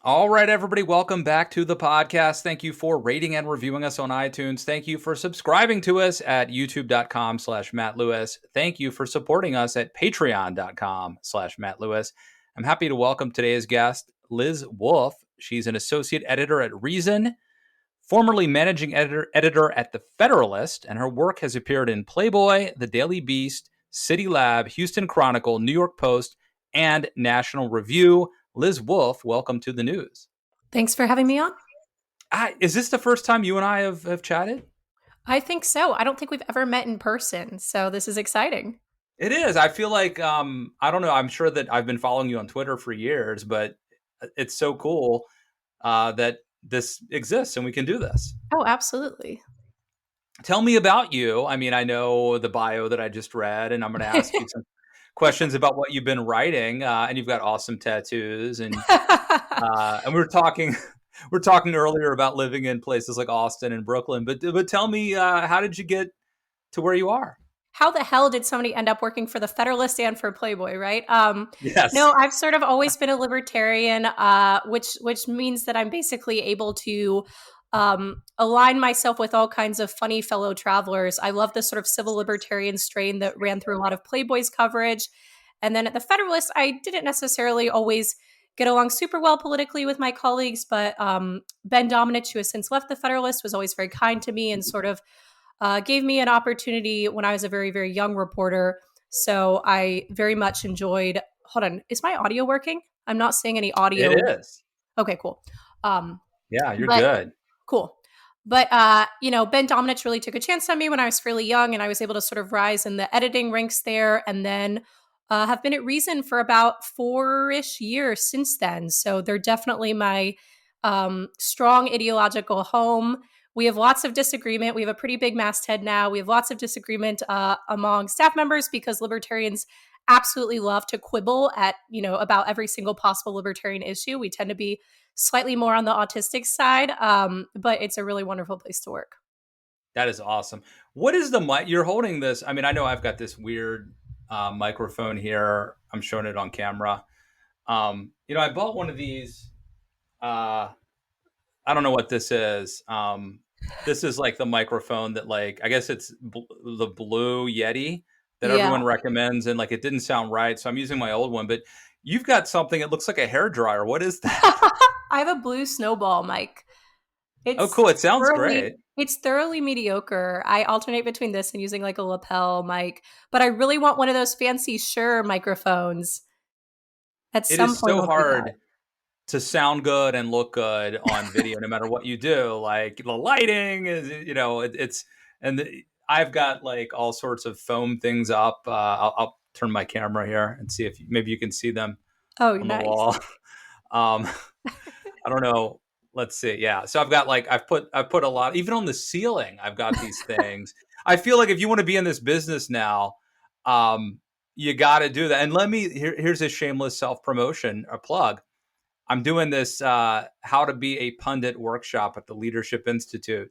All right, everybody, welcome back to the podcast. Thank you for rating and reviewing us on iTunes. Thank you for subscribing to us at youtube.com/Matt Lewis. Thank you for supporting us at patreon.com/Matt Lewis. I'm happy to welcome today's guest, Liz Wolfe. She's an associate editor at Reason, formerly managing editor at the Federalist, and her work has appeared in Playboy, The Daily Beast, CityLab, Houston Chronicle, New York Post, and National Review. Liz Wolfe, welcome to the news. Thanks for having me on. Is this the first time you and I have chatted? I think so. I don't think we've ever met in person, so this is exciting. It is. I feel like, I don't know, I'm sure that I've been following you on Twitter for years, but it's so cool that this exists and we can do this. Oh, absolutely. Tell me about you. I mean, I know the bio that I just read, and I'm going to ask you some questions about what you've been writing, and you've got awesome tattoos, and we were talking earlier about living in places like Austin and Brooklyn. But tell me, how did you get to where you are? How the hell did somebody end up working for the Federalist and for Playboy, right? Yes. No, I've sort of always been a libertarian, which means that I'm basically able to align myself with all kinds of funny fellow travelers. I love the sort of civil libertarian strain that ran through a lot of Playboy's coverage. And then at the Federalist, I didn't necessarily always get along super well politically with my colleagues, but Ben Domenech, who has since left the Federalist, was always very kind to me and sort of gave me an opportunity when I was a very, very young reporter. So I very much enjoyed. Hold on, is my audio working? I'm not seeing any audio. It is. Okay, cool. Yeah, you're good. Cool. But, Ben Domenech really took a chance on me when I was fairly young, and I was able to sort of rise in the editing ranks there, and then have been at Reason for about 4-ish years since then. So they're definitely my strong ideological home. We have lots of disagreement. We have a pretty big masthead now. We have lots of disagreement among staff members because libertarians absolutely love to quibble at, about every single possible libertarian issue. We tend to be slightly more on the autistic side, but it's a really wonderful place to work. That is awesome. What is the mic? You're holding this. I mean, I know I've got this weird microphone here. I'm showing it on camera. I bought one of these. I don't know what this is. This is like the microphone that, like, I guess it's the Blue Yeti that everyone recommends, and like it didn't sound right, so I'm using my old one. But you've got something. It looks like a hairdryer. What is that? I have a Blue Snowball mic. Oh, cool. It sounds great. It's thoroughly mediocre. I alternate between this and using like a lapel mic, but I really want one of those fancy Shure microphones. At some point, it is so hard to sound good and look good on video, no matter what you do. Like the lighting is, I've got like all sorts of foam things up. I'll turn my camera here and see if maybe you can see them. Oh, on nice. The wall. I don't know. Let's see. Yeah. So I've got like, I've put a lot, even on the ceiling, I've got these things. I feel like if you want to be in this business now, you got to do that. And here's a shameless self-promotion, a plug. I'm doing this how to be a pundit workshop at the Leadership Institute.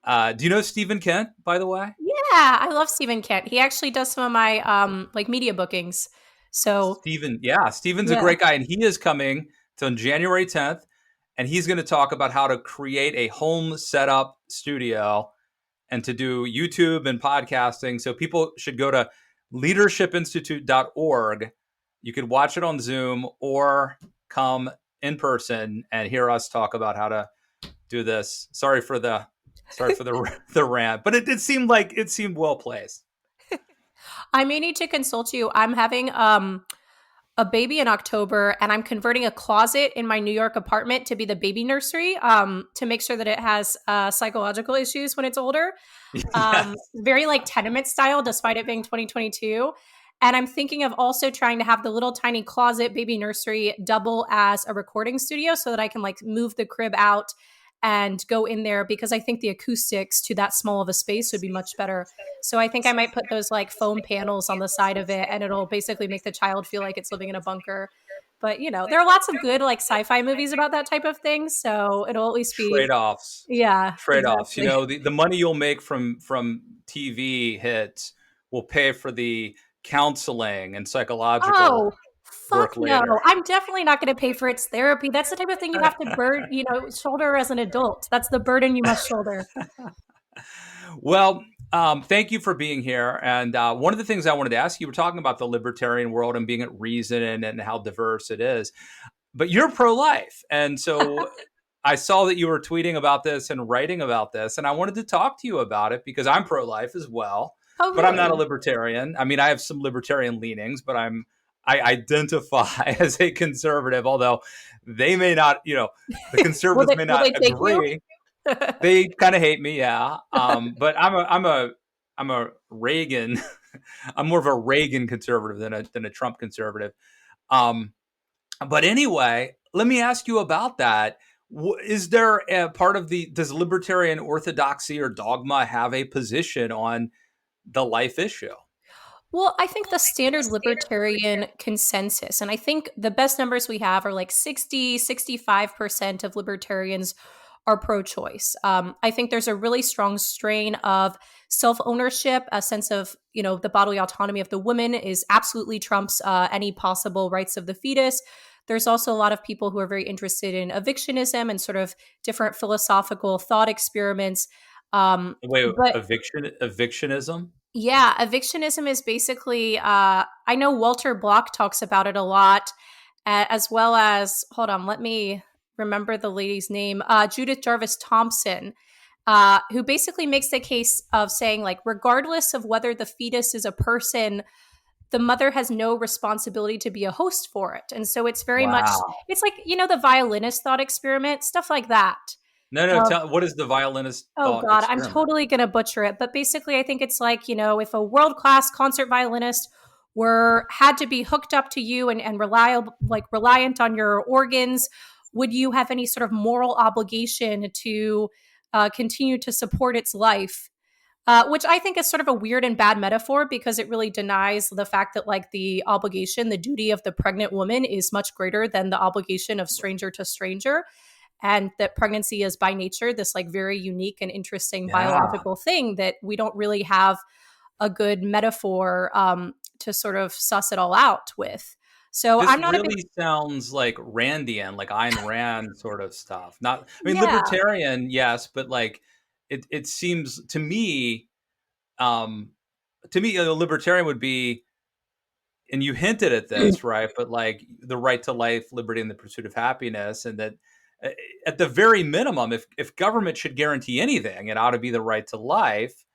Do you know Stephen Kent, by the way? Yeah, I love Stephen Kent. He actually does some of my like media bookings. So Stephen's a great guy, and he is coming on January 10th, and he's going to talk about how to create a home setup studio and to do YouTube and podcasting. So people should go to leadershipinstitute.org. You could watch it on Zoom or come in person and hear us talk about how to do this. Sorry for the rant, but it seemed well placed. I may need to consult you. I'm having a baby in October, and I'm converting a closet in my New York apartment to be the baby nursery to make sure that it has psychological issues when it's older. Yes. Very like tenement style, despite it being 2022. And I'm thinking of also trying to have the little tiny closet baby nursery double as a recording studio so that I can like move the crib out and go in there, because I think the acoustics to that small of a space would be much better. So I think I might put those like foam panels on the side of it, and it'll basically make the child feel like it's living in a bunker. But, there are lots of good like sci-fi movies about that type of thing. So it'll at least be trade-offs. Yeah. Trade-offs. Exactly. The money you'll make from TV hits will pay for the counseling and psychological work fuck no. later. I'm definitely not going to pay for its therapy. That's the type of thing you have to shoulder as an adult. That's the burden you must shoulder. Well, thank you for being here. And one of the things I wanted to ask you, we're talking about the libertarian world and being at reason and how diverse it is, but you're pro-life. And so I saw that you were tweeting about this and writing about this, and I wanted to talk to you about it because I'm pro-life as well, Oh, but I'm not a really? libertarian. I mean, I have some libertarian leanings, but I identify as a conservative, although they may not, the Will conservatives they may will not they take you? agree. They kind of hate me, yeah. But I'm a Reagan. I'm more of a Reagan conservative than a Trump conservative. Um, but anyway, let me ask you about that. Is there a part of does libertarian orthodoxy or dogma have a position on the life issue? Well, I think the standard libertarian consensus, and I think the best numbers we have are like 65% of libertarians are pro choice. I think there's a really strong strain of self ownership, a sense of, the bodily autonomy of the woman is absolutely trumps any possible rights of the fetus. There's also a lot of people who are very interested in evictionism and sort of different philosophical thought experiments. Wait, But evictionism? yeah, evictionism is basically, I know Walter Block talks about it a lot, as well as, hold on, let me remember the lady's name, Judith Jarvis Thompson, who basically makes the case of saying, like, regardless of whether the fetus is a person, the mother has no responsibility to be a host for it. And so it's very much, Wow. it's like, the violinist thought experiment, stuff like that. No, no. What is the violinist Oh thought God, I'm experiment? totally gonna butcher it, but basically, I think it's like, if a world class concert violinist were had to be hooked up to you and reliable, like reliant on your organs, would you have any sort of moral obligation to continue to support its life? Which I think is sort of a weird and bad metaphor because it really denies the fact that, like, the obligation, the duty of the pregnant woman is much greater than the obligation of stranger to stranger, and that pregnancy is by nature this, like, very unique and interesting Yeah. biological thing that we don't really have a good metaphor to sort of suss it all out with. So This I'm not a big really sounds like Randian, like Ayn Rand sort of stuff. Not, I mean, yeah. libertarian, yes, but like it seems um, to me, a libertarian would be, and you hinted at this, right? But like the right to life, liberty, and the pursuit of happiness, and that uh, at the very minimum, if government should guarantee anything, it ought to be the right to life.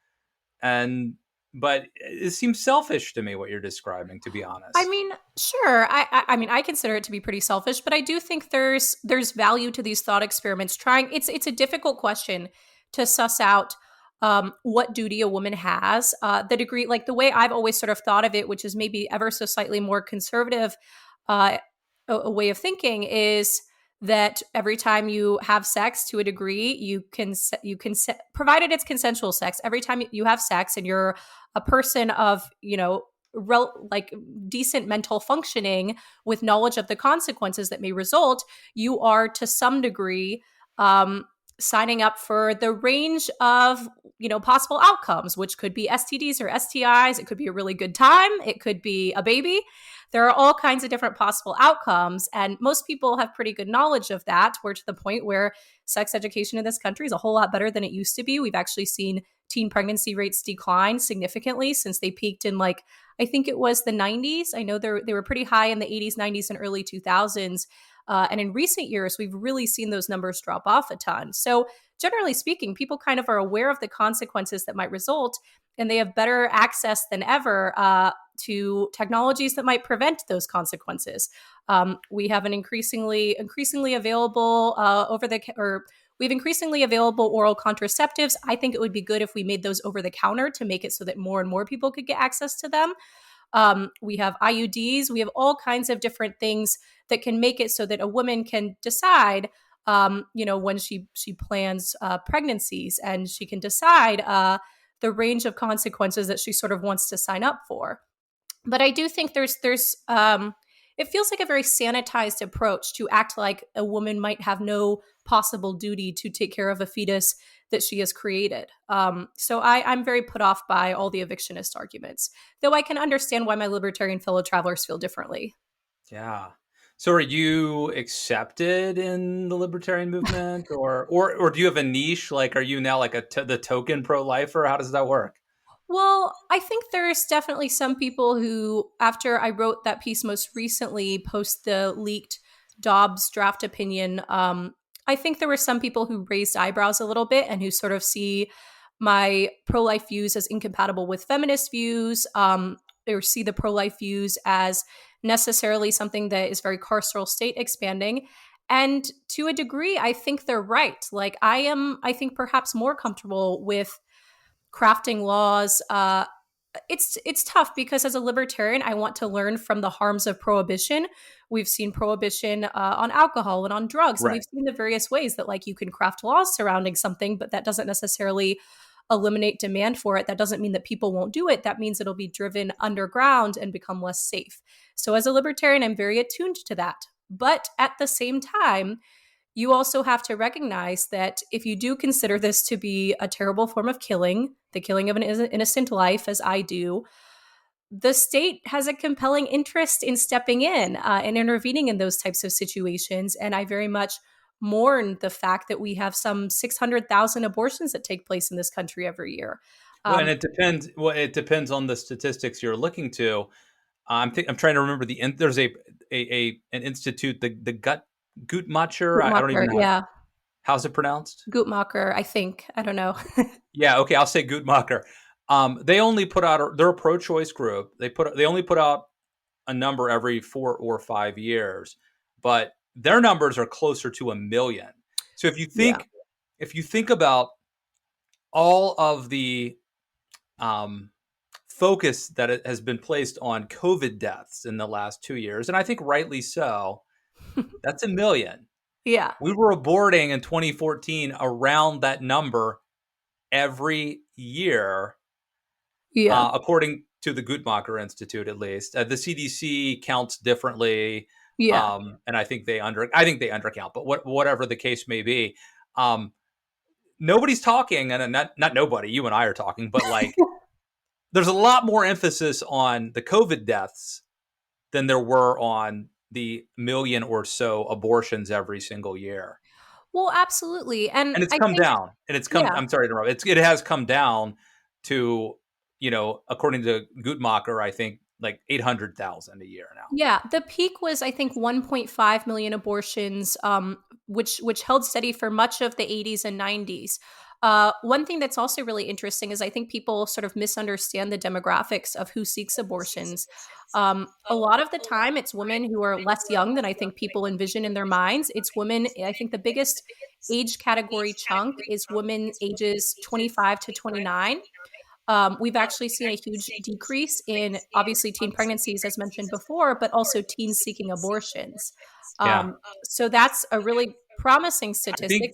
And but it seems selfish to me what you're describing, to be I honest. mean, sure. I mean, I consider it to be pretty selfish, but I do think there's value to these thought experiments. Trying it's a difficult question to suss out what duty a woman has. The degree, like the way I've always sort of thought of it, which is maybe ever so slightly more conservative, uh, a way of thinking is that every time you have sex, to a degree, provided it's consensual sex. Every time you have sex and you're a person of, like decent mental functioning with knowledge of the consequences that may result, you are to some degree um, signing up for the range of, possible outcomes, which could be STDs or STIs. It could be a really good time. It could be a baby. There are all kinds of different possible outcomes, and most people have pretty good knowledge of that. We're to the point where sex education in this country is a whole lot better than it used to be. We've actually seen teen pregnancy rates decline significantly since they peaked in, like, I think it was the 90s. I know they were pretty high in the 80s, 90s, and early 2000s. And in recent years, we've really seen those numbers drop off a ton. So, generally speaking, people kind of are aware of the consequences that might result, and they have better access than ever to technologies that might prevent those consequences. We have an increasingly available we have increasingly available oral contraceptives. I think it would be good if we made those over the counter to make it so that more and more people could get access to them. We have IUDs. We have all kinds of different things that can make it so that a woman can decide, when she plans pregnancies, and she can decide the range of consequences that she sort of wants to sign up for. But I do think it feels like a very sanitized approach to act like a woman might have no possible duty to take care of a fetus that she has created. So I'm very put off by all the evictionist arguments, though I can understand why my libertarian fellow travelers feel differently. Yeah. So are you accepted in the libertarian movement, or do you have a niche? Like, are you now like the token pro-lifer? How does that work? Well, I think there's definitely some people who, after I wrote that piece most recently, post the leaked Dobbs draft opinion, I think there were some people who raised eyebrows a little bit and who sort of see my pro life views as incompatible with feminist views, or see the pro life views as necessarily something that is very carceral state expanding. And to a degree, I think they're right. Like, I think, perhaps more comfortable with crafting laws. It's tough because as a libertarian, I want to learn from the harms of prohibition. We've seen prohibition on alcohol and on drugs, and we've Right. seen the various ways that like you can craft laws surrounding something, but that doesn't necessarily eliminate demand for it. That doesn't mean that people won't do it. That means it'll be driven underground and become less safe. So as a libertarian, I'm very attuned to that. But at the same time, you also have to recognize that if you do consider this to be a terrible form of killing, the killing of an innocent life, as I do, the state has a compelling interest in stepping in and intervening in those types of situations. And I very much mourn the fact that we have some 600,000 abortions that take place in this country every year. Well, and Um, it depends. Well, it depends on the statistics you're looking to. I'm trying to remember there's an institute, the Guttmacher. I don't even Guttmacher, know yeah, how's it pronounced. Guttmacher, I think. I don't know. Yeah, okay, I'll say Guttmacher. They only put out, they're a pro-choice group. They only put out a number every 4 or 5 years, but their numbers are closer to 1 million. So Yeah. if you think about all of the um, focus that it has been placed on COVID deaths in the last 2 years, and I think rightly so, that's 1 million. Yeah. We were aborting in 2014 around that number every year, Yeah. according to the Guttmacher Institute, at least. The CDC counts differently, Yeah. and I think they undercount. But whatever the case may be, um, nobody's talking, and not nobody. You and I are talking, but like, there's a lot more emphasis on the COVID deaths than there were on the million or so abortions every single year. Well, absolutely. And And it's I come think, down. And it's come. yeah. I'm sorry to interrupt. It has come down to, according to Guttmacher, I think like 800,000 a year now. Yeah, the peak was I think 1.5 million abortions, which held steady for much of the 80s and 90s. One thing that's also really interesting is I think people sort of misunderstand the demographics of who seeks abortions. A lot of the time, it's women who are less young than I think people envision in their minds. It's women. I think the biggest age category chunk is women ages 25 to 29. We've actually seen a huge decrease in obviously teen pregnancies, as mentioned before, but also teens seeking abortions. Yeah. So that's a really promising I think statistic.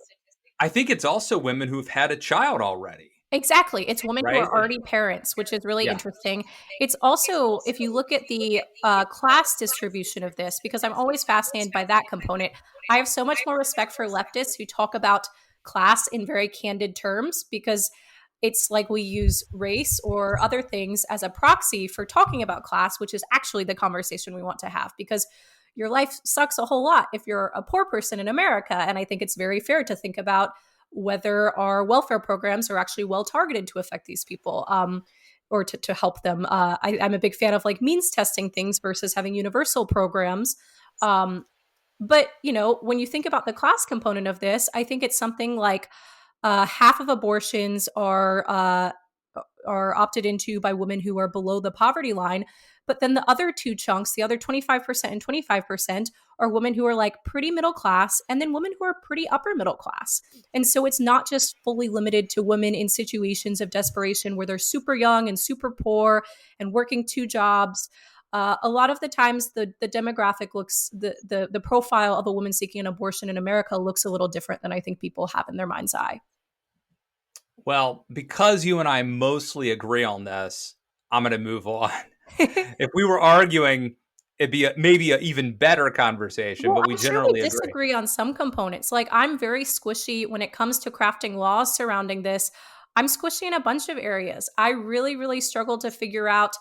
I think it's also women who've had a child already, Exactly. It's women who right? are already parents, which is really Yeah. interesting. It's also, if you look at the class distribution of this, because I'm always fascinated by that component, I have so much more respect for leftists who talk about class in very candid terms because it's like we use race or other things as a proxy for talking about class, which is actually the conversation we want to have because your life sucks a whole lot if you're a poor person in America. And I think it's very fair to think about whether our welfare programs are actually well targeted to affect these people, or to help them. I'm a big fan of like means testing things versus having universal programs. Um, but when you think about the class component of this, I think it's something like half of abortions are opted into by women who are below the poverty line. But then the other two chunks, the other 25% and 25%, are women who are like pretty middle class and then women who are pretty upper middle class. And so it's not just fully limited to women in situations of desperation where they're super young and super poor and working two jobs. A lot of the times the demographic looks the profile of a woman seeking an abortion in America looks a little different than I think people have in their mind's eye. Well, because you and I mostly agree on this, I'm going to move on. If we were arguing, it'd be maybe an even better conversation, Well, but we I'm sure we generally agree. disagree on some components. Like, I'm very squishy when it comes to crafting laws surrounding this. I'm squishy in a bunch of areas. I really, really struggle to figure out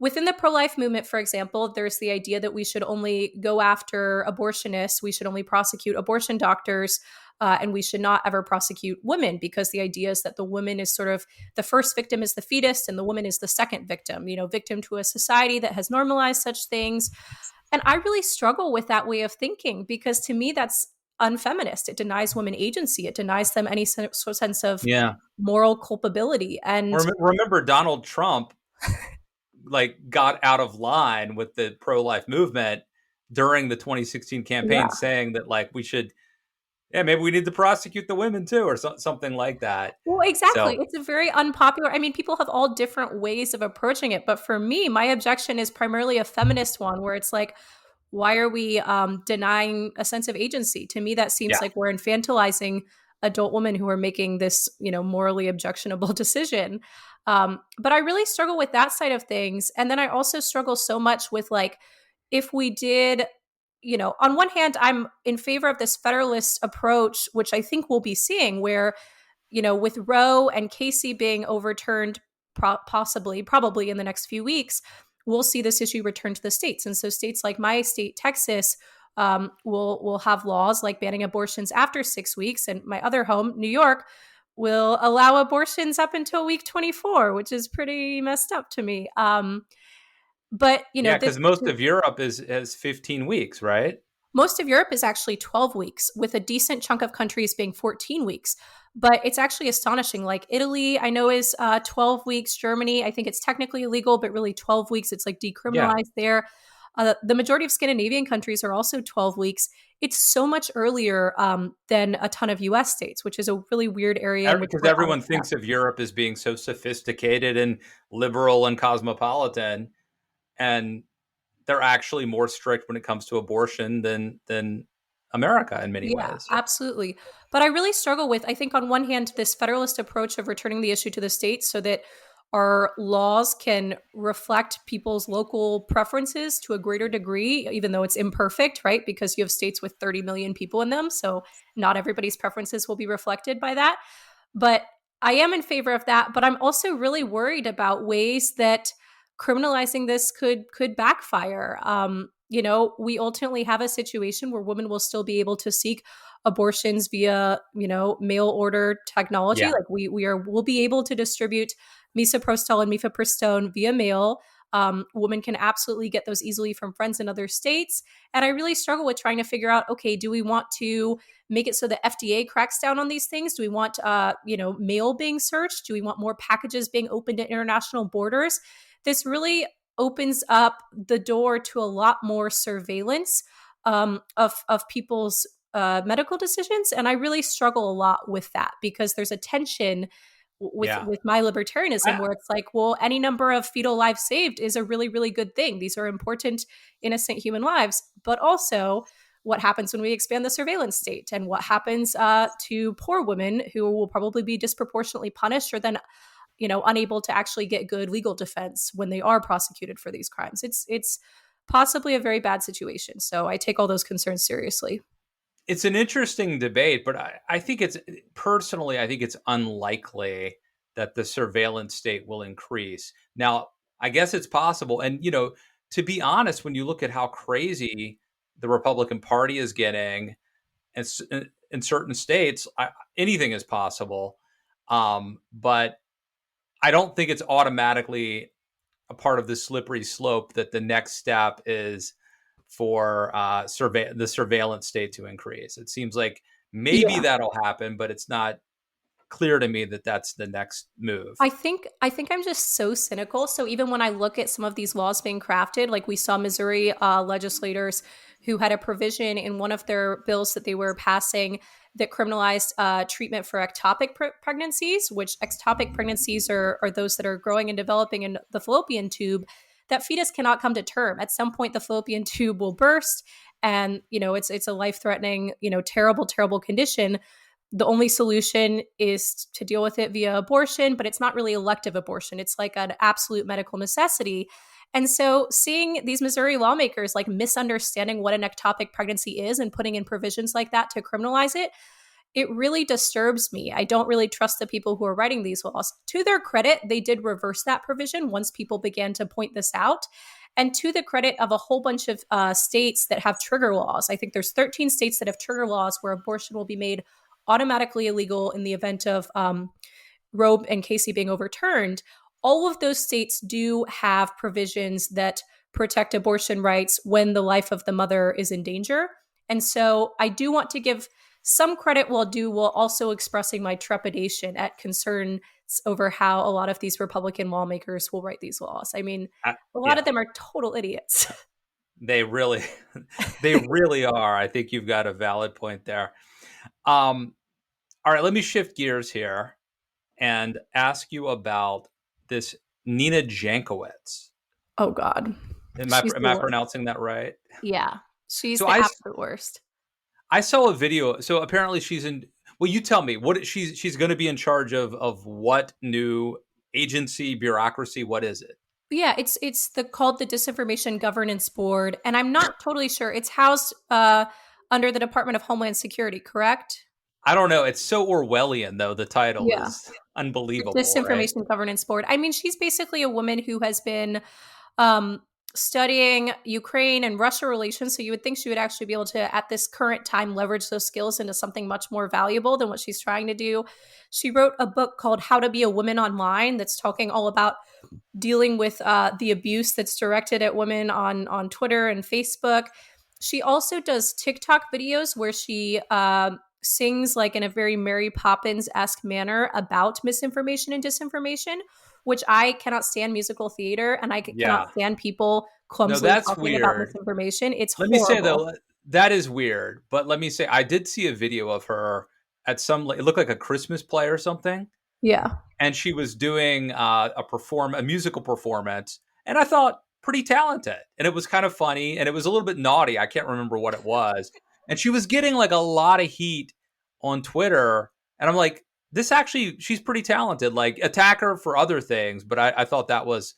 within the pro-life movement, for example, there's the idea that we should only go after abortionists, we should only prosecute abortion doctors, and we should not ever prosecute women, because the idea is that the woman is sort of the first victim is the fetus and the woman is the second victim, victim to a society that has normalized such things. And I really struggle with that way of thinking, because to me, that's unfeminist. It denies women agency. It denies them any sense of Yeah. moral culpability. And Remember Donald Trump got out of line with the pro-life movement during the 2016 campaign, saying that we should, maybe we need to prosecute the women too, or something like that. Well, exactly. So, It's a very unpopular. I mean, people have all different ways of approaching it. But for me, my objection is primarily a feminist one, where it's like, why are we denying a sense of agency? To me, that seems like we're infantilizing adult women who are making this, morally objectionable decision. But I really struggle with that side of things. And then I also struggle so much with if we did, on one hand, I'm in favor of this Federalist approach, which I think we'll be seeing, where with Roe and Casey being overturned, probably in the next few weeks, we'll see this issue return to the states. And so states like my state, Texas, will have laws like banning abortions after 6 weeks. And my other home, New York, will allow abortions up until week 24, which is pretty messed up to me. But, because most of Europe is 15 weeks, right? Most of Europe is actually 12 weeks, with a decent chunk of countries being 14 weeks. But it's actually astonishing. Like Italy, I know, is 12 weeks. Germany, I think it's technically illegal, but really 12 weeks. It's decriminalized there. The majority of Scandinavian countries are also 12 weeks. It's so much earlier than a ton of US states, which is a really weird area. Because everyone thinks of Europe as being so sophisticated and liberal and cosmopolitan. And they're actually more strict when it comes to abortion than America in many ways. Absolutely. But I really struggle with, I think on one hand, this Federalist approach of returning the issue to the states so that our laws can reflect people's local preferences to a greater degree, even though it's imperfect, right? Because you have states with 30 million people in them. So not everybody's preferences will be reflected by that. But I am in favor of that. But I'm also really worried about ways that criminalizing this could backfire. We ultimately have a situation where women will still be able to seek abortions via, mail order technology. Yeah. We'll be able to distribute misoprostol and mifepristone via mail. Women can absolutely get those easily from friends in other states. And I really struggle with trying to figure out, okay, do we want to make it so the FDA cracks down on these things? Do we want, mail being searched? Do we want more packages being opened at international borders? This really opens up the door to a lot more surveillance of people's medical decisions. And I really struggle a lot with that, because there's a tension with my libertarianism where it's like, well, any number of fetal lives saved is a really, really good thing. These are important, innocent human lives. But also, what happens when we expand the surveillance state, and what happens to poor women who will probably be disproportionately punished, or then unable to actually get good legal defense when they are prosecuted for these crimes. It's possibly a very bad situation. So I take all those concerns seriously. It's an interesting debate, but I think it's unlikely that the surveillance state will increase. Now, I guess it's possible. And, to be honest, when you look at how crazy the Republican Party is getting in certain states, anything is possible. But I don't think it's automatically a part of the slippery slope that the next step is for the surveillance state to increase. It seems like maybe that'll happen, but it's not clear to me that that's the next move. I think I'm just so cynical. So even when I look at some of these laws being crafted, like we saw Missouri legislators who had a provision in one of their bills that they were passing that criminalized treatment for ectopic pregnancies, which ectopic pregnancies are those that are growing and developing in the fallopian tube. That fetus cannot come to term. At some point, the fallopian tube will burst, and it's a life-threatening, terrible, terrible condition. The only solution is to deal with it via abortion, but it's not really elective abortion. It's like an absolute medical necessity. And so seeing these Missouri lawmakers misunderstanding what an ectopic pregnancy is and putting in provisions like that to criminalize it, it really disturbs me. I don't really trust the people who are writing these laws. To their credit, they did reverse that provision once people began to point this out. And to the credit of a whole bunch of states that have trigger laws, I think there's 13 states that have trigger laws where abortion will be made automatically illegal in the event of Roe and Casey being overturned. All of those states do have provisions that protect abortion rights when the life of the mother is in danger. And so I do want to give some credit while also expressing my trepidation at concerns over how a lot of these Republican lawmakers will write these laws. I mean, a lot of them are total idiots. They really, they really are. I think you've got a valid point there. All right, let me shift gears here and ask you about this Nina Jankowicz. Oh God. Am I pronouncing that right? Yeah. She's the absolute worst. I saw a video. So apparently she's in. Well, you tell me what she's going to be in charge of what new agency, bureaucracy? What is it? Yeah, it's called the Disinformation Governance Board, and I'm not totally sure. It's housed under the Department of Homeland Security, correct? I don't know. It's so Orwellian, though. The title is unbelievable. The Disinformation Governance Board. I mean, she's basically a woman who has been studying Ukraine and Russia relations. So you would think she would actually be able to, at this current time, leverage those skills into something much more valuable than what she's trying to do. She wrote a book called How to Be a Woman Online that's talking all about dealing with the abuse that's directed at women on Twitter and Facebook. She also does TikTok videos where she sings like in a very Mary Poppins-esque manner about misinformation and disinformation, which I cannot stand musical theater, and I cannot stand people clumsily talking about misinformation. It's horrible. Let me say though, that is weird. But let me say, I did see a video of her at it looked like a Christmas play or something. Yeah. And she was doing a musical performance, and I thought pretty talented. And it was kind of funny, and it was a little bit naughty. I can't remember what it was. And she was getting like a lot of heat on Twitter. And I'm like, she's pretty talented. Like, attack her for other things, but I thought that was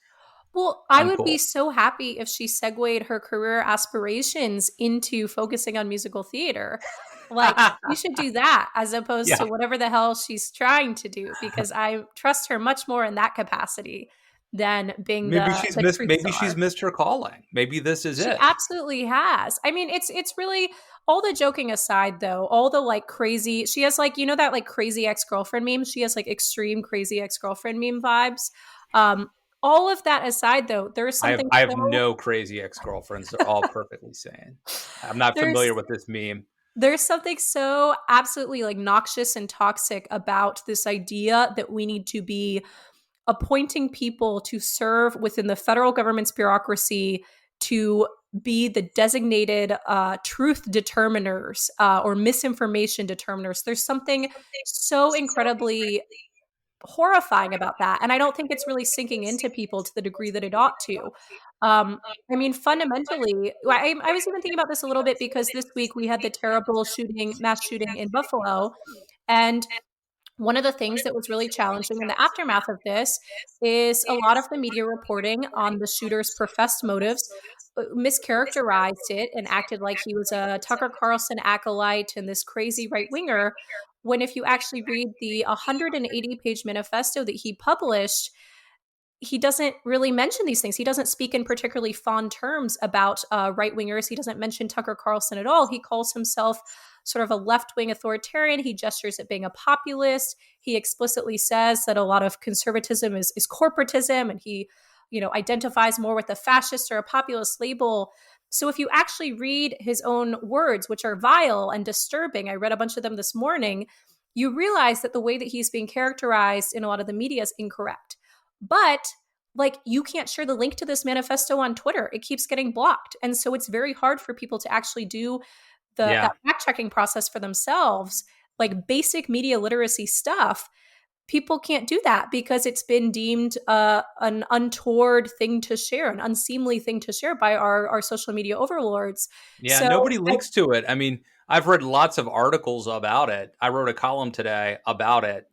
I would be so happy if she segued her career aspirations into focusing on musical theater. Like, you should do that as opposed to whatever the hell she's trying to do, because I trust her much more in that capacity than being she's missed her calling. Maybe this is it. She absolutely has. I mean, it's really, all the joking aside though, all the like crazy, she has like, that like crazy ex-girlfriend meme. She has like extreme crazy ex-girlfriend meme vibes. All of that aside though, there's something I have no crazy ex-girlfriends. They're all perfectly sane. I'm not familiar with this meme. There's something so absolutely like noxious and toxic about this idea that we need to be appointing people to serve within the federal government's bureaucracy to be the designated truth determiners or misinformation determiners. There's something so incredibly horrifying about that. And I don't think it's really sinking into people to the degree that it ought to. I mean, fundamentally, I was even thinking about this a little bit because this week we had the terrible mass shooting in Buffalo. And one of the things that was really challenging in the aftermath of this is a lot of the media reporting on the shooter's professed motives mischaracterized it and acted like he was a Tucker Carlson acolyte and this crazy right-winger, when if you actually read the 180-page manifesto that he published, he doesn't really mention these things. He doesn't speak in particularly fond terms about right-wingers. He doesn't mention Tucker Carlson at all. He calls himself sort of a left-wing authoritarian. He gestures at being a populist. He explicitly says that a lot of conservatism is corporatism, and he, identifies more with a fascist or a populist label. So if you actually read his own words, which are vile and disturbing, I read a bunch of them this morning, you realize that the way that he's being characterized in a lot of the media is incorrect. But like, you can't share the link to this manifesto on Twitter. It keeps getting blocked. And so it's very hard for people to actually do that fact-checking process for themselves, like basic media literacy stuff. People can't do that because it's been deemed an untoward thing to share, an unseemly thing to share by our social media overlords. Yeah, so, nobody links to it. I mean, I've read lots of articles about it. I wrote a column today about it.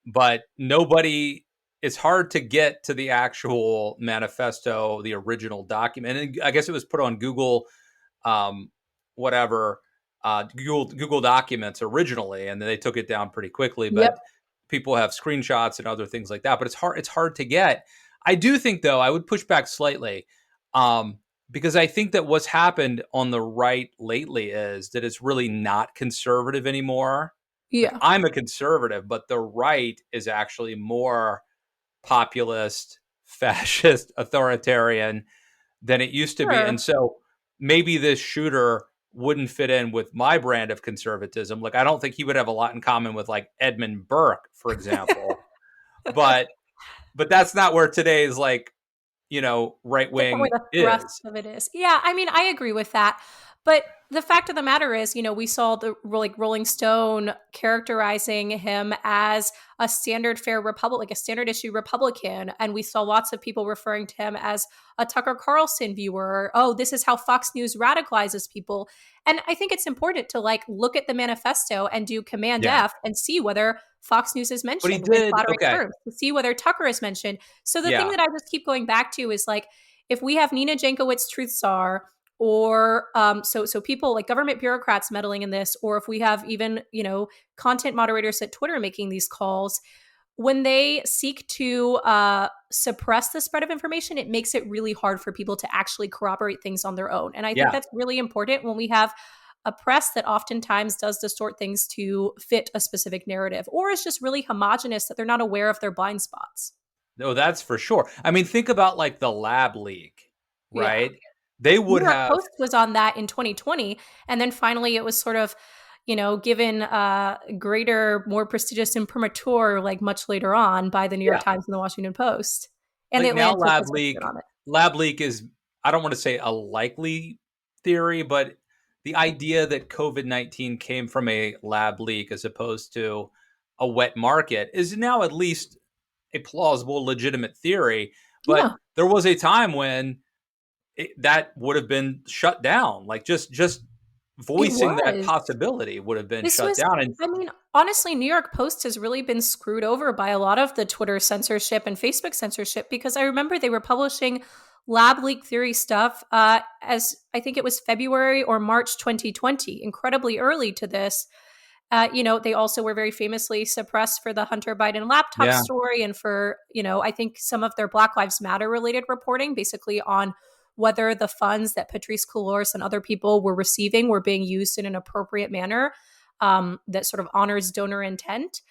But nobody, it's hard to get to the actual manifesto, the original document. And I guess it was put on Google, whatever. Google Documents originally, and then they took it down pretty quickly. Yep. But people have screenshots and other things like that. But it's hard to get. I do think, though, I would push back slightly, because I think that what's happened on the right lately is that it's really not conservative anymore. Like, Yeah. I'm a conservative, but the right is actually more populist, fascist, authoritarian than it used to be. And Sure. so maybe this shooter wouldn't fit in with my brand of conservatism. Like, I don't think he would have a lot in common with like Edmund Burke, for example. But that's not where today's like, right That's not where wing the thrust is. of it is. Yeah, I mean, I agree with that. But the fact of the matter is, we saw the like Rolling Stone characterizing him as a standard fare Republican, like a standard issue Republican, and we saw lots of people referring to him as a Tucker Carlson viewer. Oh, this is how Fox News radicalizes people. And I think it's important to like look at the manifesto and do Command Yeah. F and see whether Fox News is But he mentioned in did. flattering Okay. terms, to see whether Tucker is mentioned. So the thing Yeah. that I just keep going back to is like, if we have Nina Jankowicz truth czar, or so people like government bureaucrats meddling in this, or if we have even content moderators at Twitter making these calls, when they seek to suppress the spread of information, it makes it really hard for people to actually corroborate things on their own. And I think Yeah. that's really important when we have a press that oftentimes does distort things to fit a specific narrative, or is just really homogenous that they're not aware of their blind spots. No, that's for sure. I mean, think about like the lab leak, Yeah. right? They New would York have, Post was on that in 2020, and then finally it was sort of, given greater, more prestigious imprimatur like much later on by the New York yeah, Times and the Washington Post, and the like now Atlantic has reported on it. lab leak is, I don't want to say a likely theory, but the idea that COVID-19 came from a lab leak as opposed to a wet market is now at least a plausible, legitimate theory. But Yeah, there was a time when that would have been shut down. Like, just it voicing that was. possibility would have been This shut was, down. And I mean, honestly, New York Post has really been screwed over by a lot of the Twitter censorship and Facebook censorship, because I remember they were publishing lab leak theory stuff as I think it was February or March 2020, incredibly early to this. They also were very famously suppressed for the Hunter Biden laptop yeah, story and for, I think some of their Black Lives Matter related reporting, basically on whether the funds that Patrice Cullors and other people were receiving were being used in an appropriate manner, that sort of honors donor intent.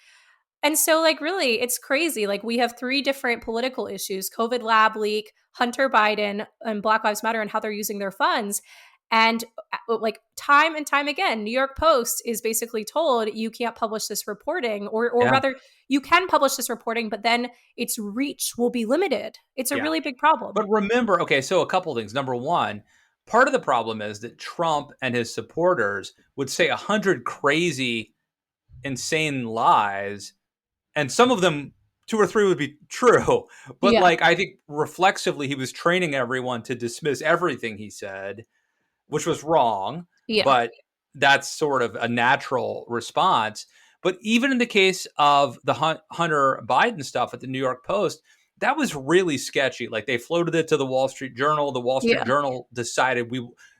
And so, like, really, it's crazy. Like, we have three different political issues: COVID lab leak, Hunter Biden, and Black Lives Matter, and how they're using their funds. And like, time and time again, New York Post is basically told you can't publish this reporting, or yeah, rather, you can publish this reporting, but then its reach will be limited. It's a yeah. really big problem. But remember, okay, so a couple things. Number one, part of the problem is that Trump and his supporters would say 100 crazy, insane lies, and some of them, two or three, would be true. But Yeah. like, I think reflexively, he was training everyone to dismiss everything he said, which was wrong. Yeah. But that's sort of a natural response. But even in the case of the Hunter Biden stuff at the New York Post, that was really sketchy. Like, they floated it to the Wall Street Journal. The Wall Street Yeah. Journal decided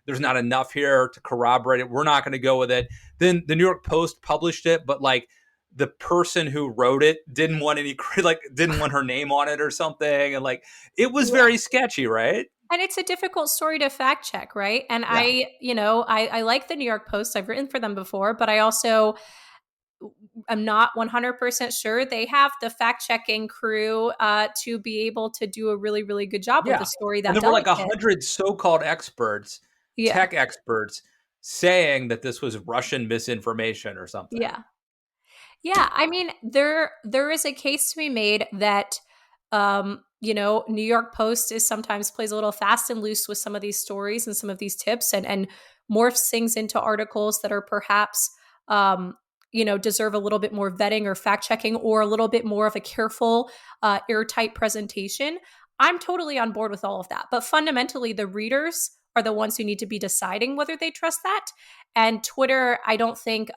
there's not enough here to corroborate it. We're not going to go with it. Then the New York Post published it, but like, the person who wrote it didn't want didn't want her name on it or something, and like, it was Yeah. very sketchy, right? And it's a difficult story to fact check, right? And Yeah, I like the New York Post. I've written for them before, but I also am not 100% sure they have the fact checking crew to be able to do a really, really good job with yeah. a story And that there were like delicate. 100 so-called experts, Yeah. tech experts, saying that this was Russian misinformation or something. Yeah. Yeah, I mean, there is a case to be made that New York Post is sometimes plays a little fast and loose with some of these stories and some of these tips, and morphs things into articles that are perhaps deserve a little bit more vetting or fact checking, or a little bit more of a careful, airtight presentation. I'm totally on board with all of that. But fundamentally, the readers are the ones who need to be deciding whether they trust that. And Twitter, I don't think,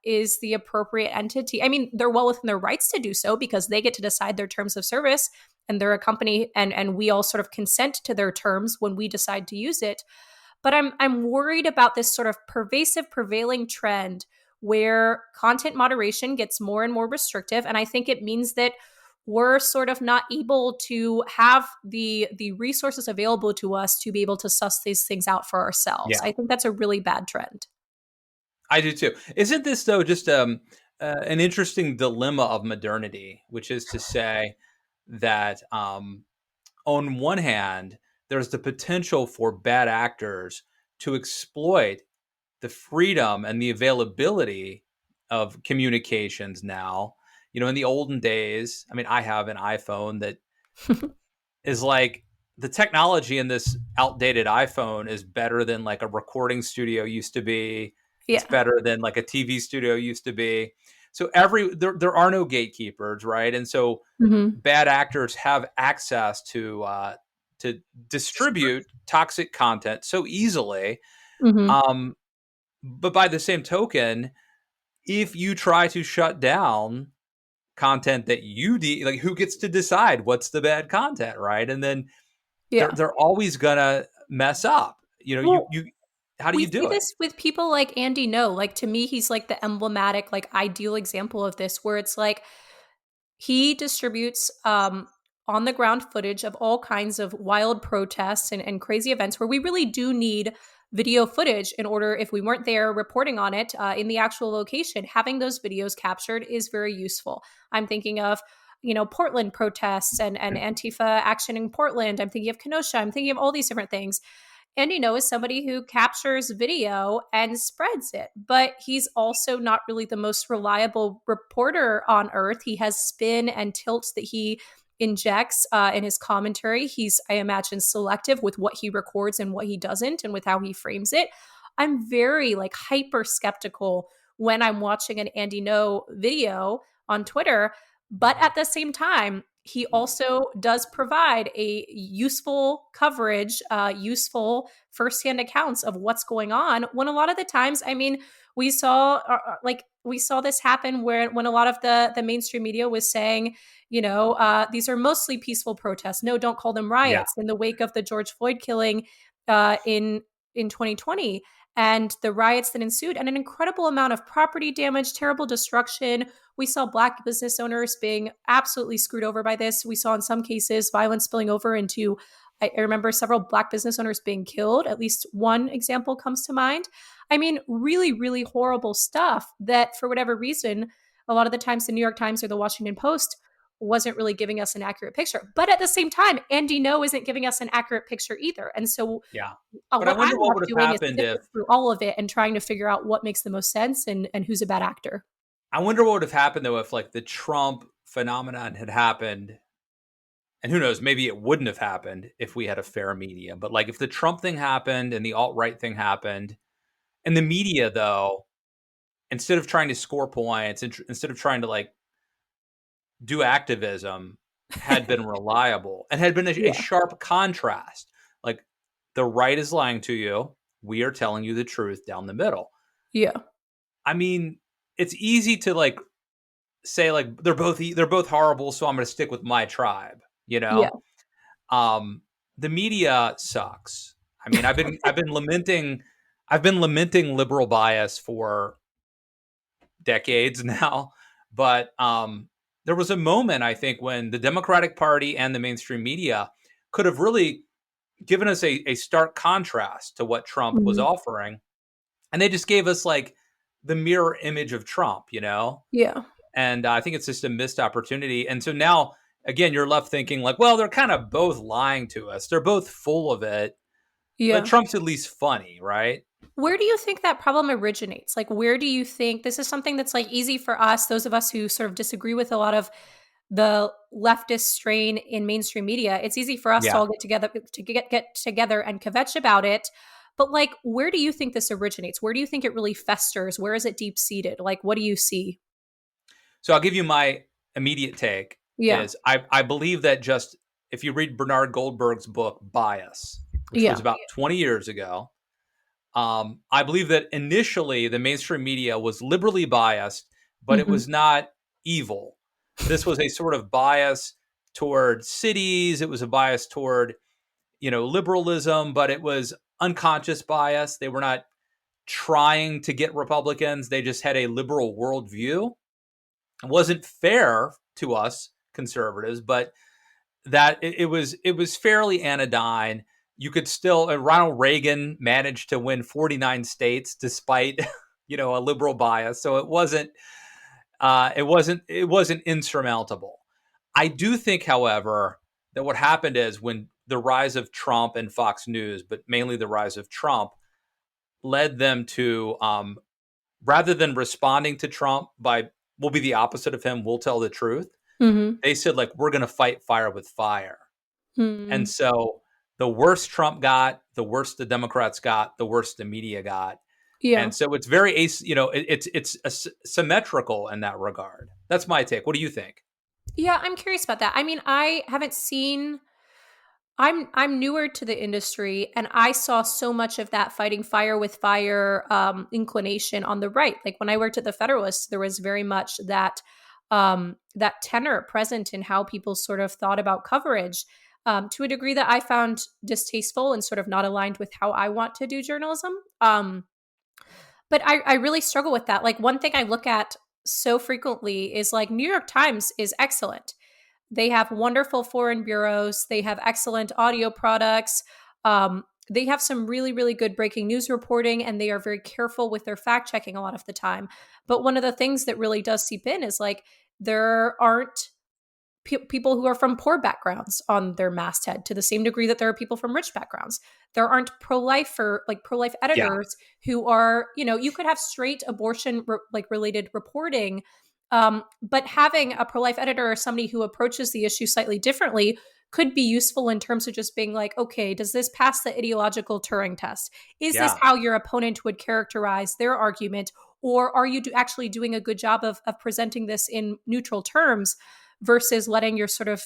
is the appropriate entity. I mean, they're well within their rights to do so because they get to decide their terms of service, and they're a company, and we all sort of consent to their terms when we decide to use it. But I'm worried about this sort of pervasive, prevailing trend where content moderation gets more and more restrictive. And I think it means that we're sort of not able to have the resources available to us to be able to suss these things out for ourselves. Yeah, I think that's a really bad trend. I do too. Isn't this though just an interesting dilemma of modernity, which is to say that on one hand, there's the potential for bad actors to exploit the freedom and the availability of communications now. In the olden days, I mean, I have an iPhone that is like the technology in this outdated iPhone is better than like a recording studio used to be. It's Yeah. better than like a TV studio used to be. So there are no gatekeepers, right? And so Mm-hmm. bad actors have access to distribute toxic content so easily. Mm-hmm. Um, but by the same token, if you try to shut down content that like, who gets to decide what's the bad content, right? And then they're Yeah. they're always gonna mess up. Well, You how do we you see do it? this with people like Andy No. Like to me, he's like the emblematic, like ideal example of this, where it's like he distributes on the ground footage of all kinds of wild protests and crazy events where we really do need video footage in order, if we weren't there reporting on it in the actual location, having those videos captured is very useful. I'm thinking of Portland protests and Antifa action in Portland. I'm thinking of Kenosha. I'm thinking of all these different things. And is somebody who captures video and spreads it, but he's also not really the most reliable reporter on earth. He has spin and tilts that he injects in his commentary. He's, I imagine, selective with what he records and what he doesn't, and with how he frames it. I'm very like hyper skeptical when I'm watching an Andy No video on Twitter, but at the same time, he also does provide a useful coverage, useful firsthand accounts of what's going on. When a lot of the times, I mean, we saw this happen when a lot of the mainstream media was saying, these are mostly peaceful protests. No, don't call them Yeah, riots. In the wake of the George Floyd killing in 2020 and the riots that ensued, and an incredible amount of property damage, terrible destruction. We saw Black business owners being absolutely screwed over by this. We saw in some cases violence spilling over into, I remember several Black business owners being killed. At least one example comes to mind. I mean, really, really horrible stuff that for whatever reason, a lot of the times the New York Times or the Washington Post wasn't really giving us an accurate picture. But at the same time, Andy No isn't giving us an accurate picture either. And so yeah. But I what I'm wonder what left would have doing is happened sifting if through all of it and trying to figure out what makes the most sense and who's a bad actor. I wonder what would have happened though if like the Trump phenomenon had happened. And who knows, maybe it wouldn't have happened if we had a fair media. But like if the Trump thing happened and the alt-right thing happened, and the media though, instead of trying to score points, instead of trying to like do activism, had been reliable and had been a Yeah. sharp contrast. Like the right is lying to you, we are telling you the truth down the middle. Yeah. I mean, it's easy to like say like they're both horrible, so I'm going to stick with my tribe. You Yeah. know, um, the media sucks. I mean, I've been lamenting liberal bias for decades now, but there was a moment I think when the Democratic Party and the mainstream media could have really given us a stark contrast to what Trump was Mhm. offering, and they just gave us like the mirror image of Trump, Yeah. and I think it's just a missed opportunity. And so now, again, you're left thinking like, well, they're kind of both lying to us. They're both full of it, but Yeah. Trump's at least funny, right? Where do you think that problem originates? Like, where do you think this is something that's like easy for us, those of us who sort of disagree with a lot of the leftist strain in mainstream media? It's easy for us to Yeah. all get together and kvetch about it. But like, where do you think this originates? Where do you think it really festers? Where is it deep seated? Like, what do you see? So I'll give you my immediate take Yeah. is I believe that just if you read Bernard Goldberg's book Bias, which was Yeah. about 20 years ago, I believe that initially the mainstream media was liberally biased, but it Hmm. was not evil. This was a sort of bias toward cities. It was a bias toward liberalism, but it was unconscious bias. They were not trying to get Republicans. They just had a liberal worldview. It wasn't fair to us conservatives, but that it was fairly anodyne. You could still Ronald Reagan managed to win 49 states despite a liberal bias. So it wasn't insurmountable. I do think, however, that what happened is when the rise of Trump and Fox News, but mainly the rise of Trump, led them to rather than responding to Trump by we'll be the opposite of him, we'll tell the truth. Mm-hmm. They said, like, we're going to fight fire with fire. Mm-hmm. And so the worse Trump got, the worse the Democrats got, the worse the media got. Yeah. And so it's very, it's symmetrical in that regard. That's my take. What do you think? Yeah, I'm curious about that. I mean, I haven't seen I'm newer to the industry, and I saw so much of that fighting fire with fire inclination on the right. Like when I worked at the Federalist, there was very much that tenor present in how people sort of thought about coverage, to a degree that I found distasteful and sort of not aligned with how I want to do journalism. But I really struggle with that. Like one thing I look at so frequently is like New York Times is excellent. They have wonderful foreign bureaus. They have excellent audio products. They have some really, really good breaking news reporting, and they are very careful with their fact checking a lot of the time. But one of the things that really does seep in is like there aren't people who are from poor backgrounds on their masthead to the same degree that there are people from rich backgrounds. There aren't pro-life Yeah. editors who are, you could have straight abortion related reporting. But having a pro-life editor or somebody who approaches the issue slightly differently could be useful in terms of just being like, okay, does this pass the ideological Turing test? Is this Yeah. how your opponent would characterize their argument? Or are you actually doing a good job of presenting this in neutral terms versus letting your sort of,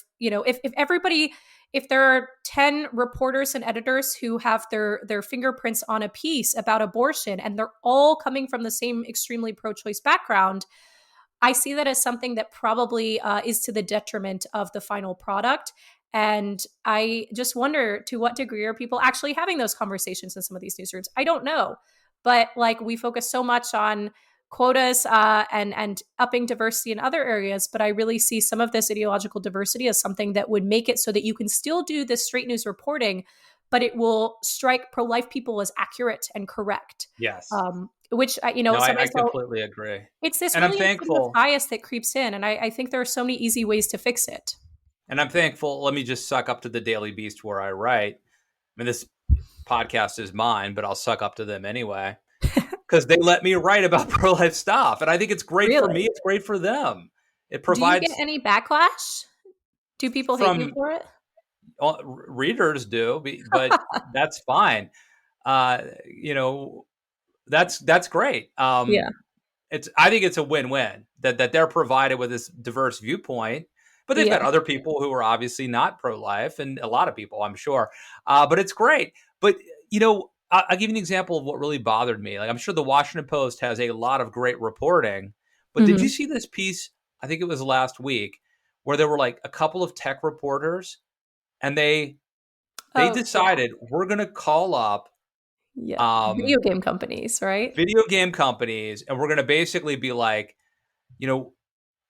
if there are 10 reporters and editors who have their fingerprints on a piece about abortion and they're all coming from the same extremely pro-choice background, I see that as something that probably is to the detriment of the final product. And I just wonder, to what degree are people actually having those conversations in some of these newsrooms? I don't know. But like we focus so much on quotas and upping diversity in other areas, but I really see some of this ideological diversity as something that would make it so that you can still do this straight news reporting, but it will strike pro-life people as accurate and correct. Yes. Which, No, I sometimes completely agree. it's this And I'm really insidious thankful. bias that creeps in, and I think there are so many easy ways to fix it. And I'm thankful. Let me just suck up to the Daily Beast where I write. I mean, this podcast is mine, but I'll suck up to them anyway because they let me write about pro life stuff. And I think it's great for me. Really? It's great for them. It Do you get provides any backlash? Do people hate you from for it? readers do, but that's fine. Uh, you know, that's great. Yeah. I think it's a win-win that they're provided with this diverse viewpoint, but they've got Yeah. other people who are obviously not pro-life, and a lot of people, I'm sure. But it's great. But I'll give you an example of what really bothered me. Like, I'm sure the Washington Post has a lot of great reporting, but did you Mhm. see this piece? I think it was last week where there were like a couple of tech reporters, and they Oh, yeah. decided we're going to call up Yeah. um, Video game companies, right? video game companies, and we're going to basically be like, you know,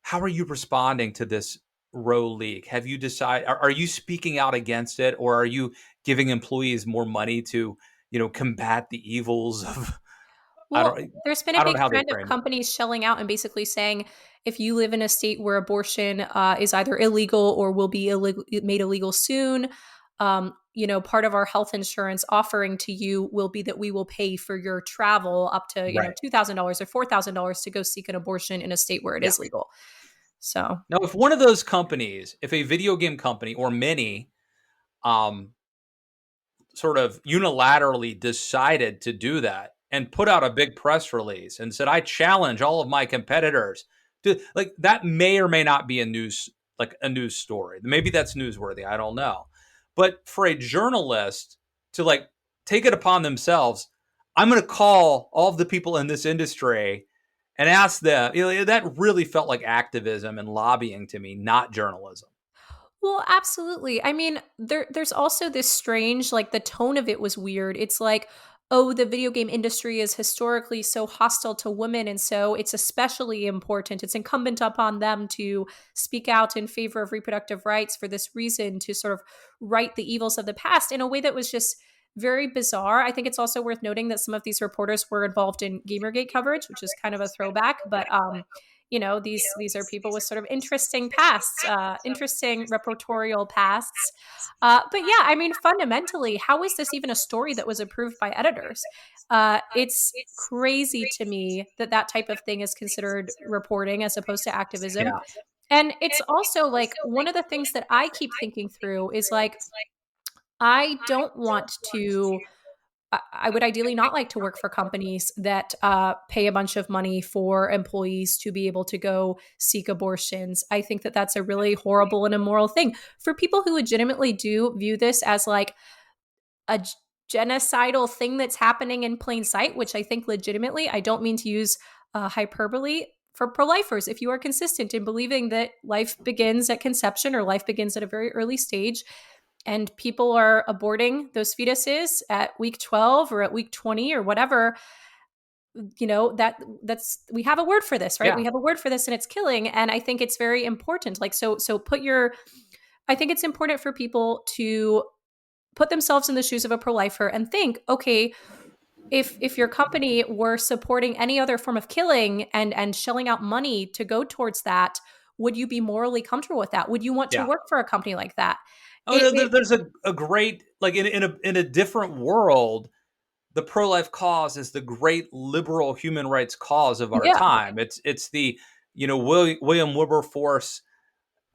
how are you responding to this row leak? Have you decided, are you speaking out against it, or are you giving employees more money to, combat the evils of, I Well, don't, there's been a I don't big know how they trend of frame it. companies shelling out and basically saying if you live in a state where abortion is either illegal or will be made illegal soon, part of our health insurance offering to you will be that we will pay for your travel up to, Right. $2,000 or $4,000 to go seek an abortion in a state where it Yeah. is legal. So, Now, if one of those companies, if a video game company or many, um, sort of unilaterally decided to do that and put out a big press release and said, I challenge all of my competitors to, like, that may or may not be a news story. Maybe that's newsworthy. I don't know. But for a journalist to like take it upon themselves, I'm going to call all of the people in this industry and ask them, that really felt like activism and lobbying to me, not journalism. Well, absolutely. I mean, there's also this strange, like the tone of it was weird. It's like, oh, the video game industry is historically so hostile to women, and so it's especially important. It's incumbent upon them to speak out in favor of reproductive rights for this reason, to sort of right the evils of the past in a way that was just very bizarre. I think it's also worth noting that some of these reporters were involved in Gamergate coverage, which is kind of a throwback, but these are people with sort of interesting pasts, interesting reportorial pasts. But yeah, I mean, fundamentally, how is this even a story that was approved by editors? It's crazy to me that that type of thing is considered reporting as opposed to activism. Yeah. And it's also like one of the things that I keep thinking through is like, I don't want to I would ideally not like to work for companies that pay a bunch of money for employees to be able to go seek abortions. I think that that's a really horrible and immoral thing. For people who legitimately do view this as like a genocidal thing that's happening in plain sight, which I think legitimately, I don't mean to use hyperbole for pro-lifers. If you are consistent in believing that life begins at conception or life begins at a very early stage, and people are aborting those fetuses at week 12 or at week 20 or whatever, that's we have a word for this, right? Yeah. We have a word for this, and it's killing. And I think it's very important, like, so put your I think it's important for people to put themselves in the shoes of a pro-lifer and think, okay, if your company were supporting any other form of killing and shelling out money to go towards that, would you be morally comfortable with that? Would you want to Yeah. work for a company like that? Oh no, there's a great, like, in a different world, the pro life cause is the great liberal human rights cause of our Yeah. time. It's the William Wilberforce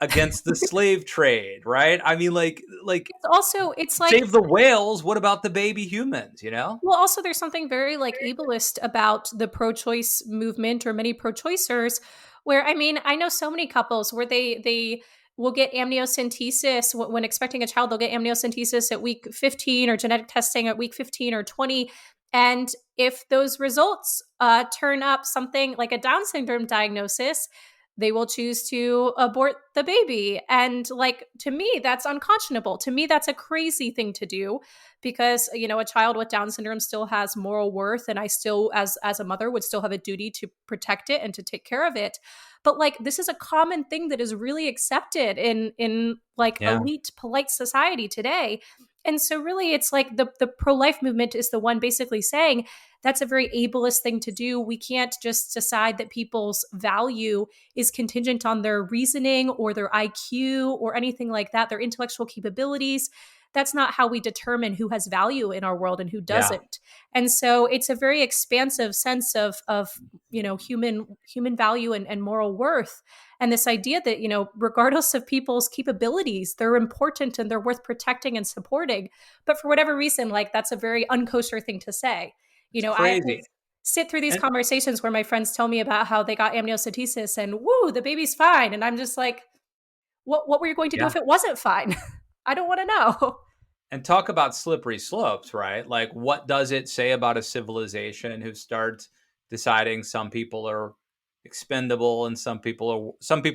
against the slave trade, right? I mean, like It's also, it's like, save the whales. What about the baby humans? You know? well, also there's something very like ableist about the pro-choice movement or many pro-choicers, where I mean, I know so many couples where they will get amniocentesis when expecting a child. They'll get amniocentesis at week 15 or genetic testing at week 15 or 20. And if those results turn up something like a Down syndrome diagnosis, they will choose to abort the baby. And like, to me, that's unconscionable. To me, that's a crazy thing to do, because a child with Down syndrome still has moral worth, and I still, as a mother, would still have a duty to protect it and to take care of it. But like, this is a common thing that is really accepted in like Yeah. elite polite society today. And so really, it's like the pro-life movement is the one basically saying that's a very ableist thing to do. We can't just decide that people's value is contingent on their reasoning or their IQ or anything like that, their intellectual capabilities. That's not how we determine who has value in our world and who Yeah. doesn't. And so it's a very expansive sense of human value and moral worth. And this idea that, regardless of people's capabilities, they're important and they're worth protecting and supporting. But for whatever reason, like, that's a very unkosher thing to say. It's I have to crazy. sit through these And conversations where my friends tell me about how they got amniocentesis and woo, the baby's fine. And I'm just like, what were you going to do yeah. if it wasn't fine? I don't want to know. And talk about slippery slopes, right? Like, what does it say about a civilization who starts deciding some people are expendable and some people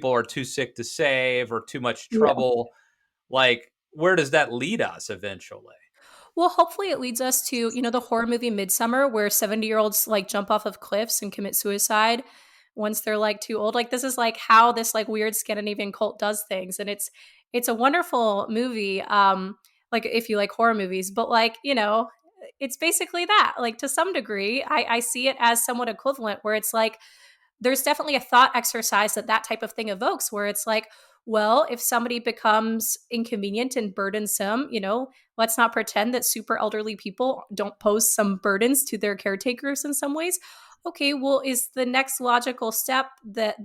are too sick to save or too much Yeah. trouble? Like, where does that lead us eventually? Well, hopefully it leads us to, the horror movie Midsummer, where 70-year-olds like jump off of cliffs and commit suicide once they're like too old. Like, this is like how this like weird Scandinavian cult does things. And it's a wonderful movie. Like, if you like horror movies, but like, it's basically that. Like, to some degree, I see it as somewhat equivalent, where it's like there's definitely a thought exercise that type of thing evokes, where it's like, well, if somebody becomes inconvenient and burdensome, let's not pretend that super elderly people don't pose some burdens to their caretakers in some ways. Okay, well, is the next logical step that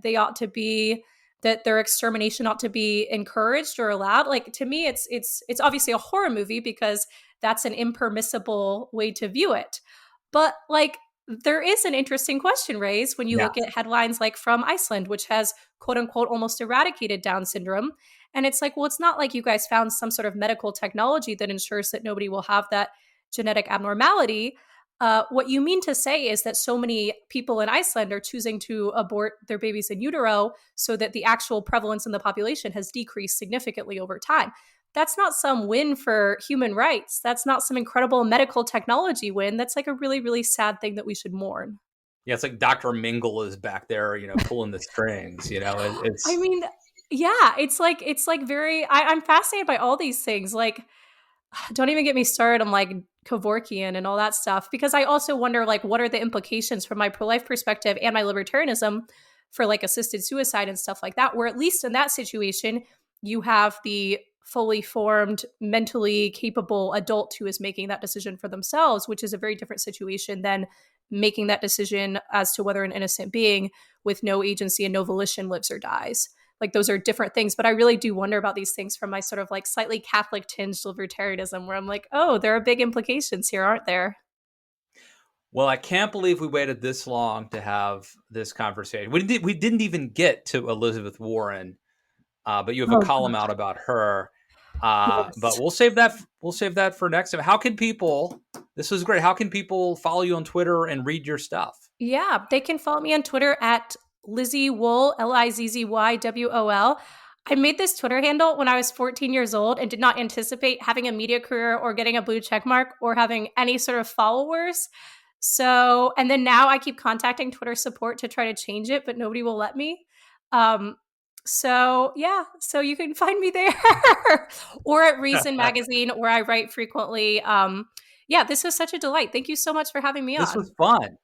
that their extermination ought to be encouraged or allowed? Like, to me, it's obviously a horror movie because that's an impermissible way to view it. But like, there is an interesting question raised when you Yeah. look at headlines like from Iceland, which has quote unquote almost eradicated Down syndrome. And it's like, well, it's not like you guys found some sort of medical technology that ensures that nobody will have that genetic abnormality. what you mean to say is that so many people in Iceland are choosing to abort their babies in utero so that the actual prevalence in the population has decreased significantly over time. That's not some win for human rights. That's not some incredible medical technology win. That's like a really, really sad thing that we should mourn. Yeah, it's like Dr. Mingle is back there, pulling the strings. I It's mean, yeah, it's like very. I'm fascinated by all these things. Like, don't even get me started on like Kevorkian and all that stuff, because I also wonder like what are the implications from my pro-life perspective and my libertarianism for like assisted suicide and stuff like that, where at least in that situation you have the fully formed, mentally capable adult who is making that decision for themselves, which is a very different situation than making that decision as to whether an innocent being with no agency and no volition lives or dies. Like those are different things, but I really do wonder about these things from my sort of like slightly Catholic tinged libertarianism, where I'm like, oh, there are big implications here, aren't there? Well, I can't believe we waited this long to have this conversation. We didn't even get to Elizabeth Warren, but you have a Oh column gosh, out about her. But yes. we'll save that. We'll save that for next time. How can people? This is great. How can people follow you on Twitter and read your stuff? Yeah, they can follow me on Twitter at Lizzie Wool, LIZZYWOL. I made this Twitter handle when I was 14 years old and did not anticipate having a media career or getting a blue check mark or having any sort of followers. So, and then now I keep contacting Twitter support to try to change it, but nobody will let me. Um, so yeah, so you can find me there or at Reason Magazine, where I write frequently. Yeah, this was such a delight. Thank you so much for having me This on. was fun,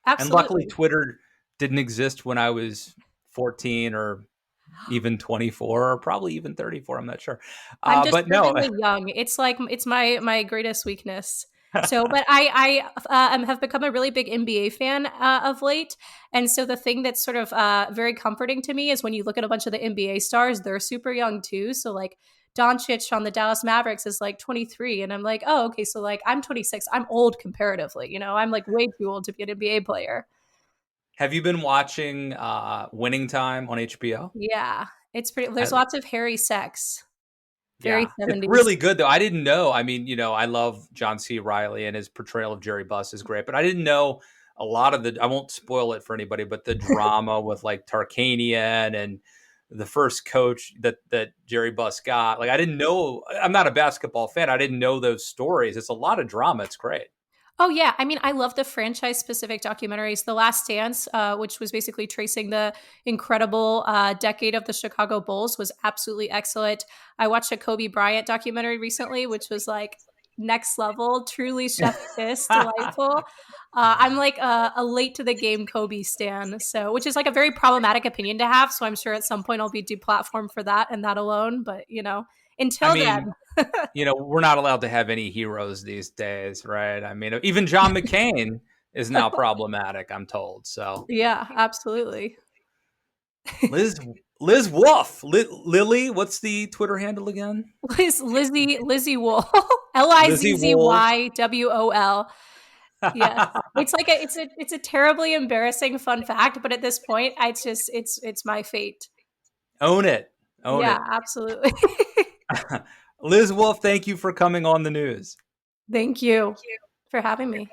and luckily Absolutely. Twitter didn't exist when I was 14 or even 24 or probably even 34. I'm not sure, I'm but no. disturbingly young. It's like it's my greatest weakness. So, but I have become a really big NBA fan of late, and so the thing that's sort of very comforting to me is when you look at a bunch of the NBA stars, they're super young too. So like Doncic on the Dallas Mavericks is like 23, and I'm like, oh, okay, so like I'm 26. I'm old comparatively. I'm like way too old to be an NBA player. Have you been watching Winning Time on HBO? Yeah, it's pretty. There's lots of hairy sex, very Yeah, it's 70s. really good though. I didn't know. I mean, I love John C. Riley and his portrayal of Jerry Buss is great, but I didn't know a lot of the. I won't spoil it for anybody, but the drama with like Tarkanian and the first coach that Jerry Buss got. Like, I didn't know. I'm not a basketball fan. I didn't know those stories. It's a lot of drama. It's great. Oh yeah, I mean, I love the franchise-specific documentaries. The Last Dance, which was basically tracing the incredible decade of the Chicago Bulls, was absolutely excellent. I watched a Kobe Bryant documentary recently, which was like next level, truly chef kiss, delightful. I'm like a late to the game Kobe stan, so which is like a very problematic opinion to have. So I'm sure at some point I'll be deplatformed for that and that alone. But I until mean, then, we're not allowed to have any heroes these days, right? I mean, even John McCain is now problematic, I'm told. So yeah, absolutely. Liz Liz Wolfe, Lily, what's the Twitter handle again? Lizzie Wool, Lizzie Wolfe. LIZZYWOL. Yes, it's like it's a terribly embarrassing fun fact, but at this point, it's my fate. Own it. Own Yeah, it. absolutely. Liz Wolfe, thank you for coming on the news. Thank you for having me.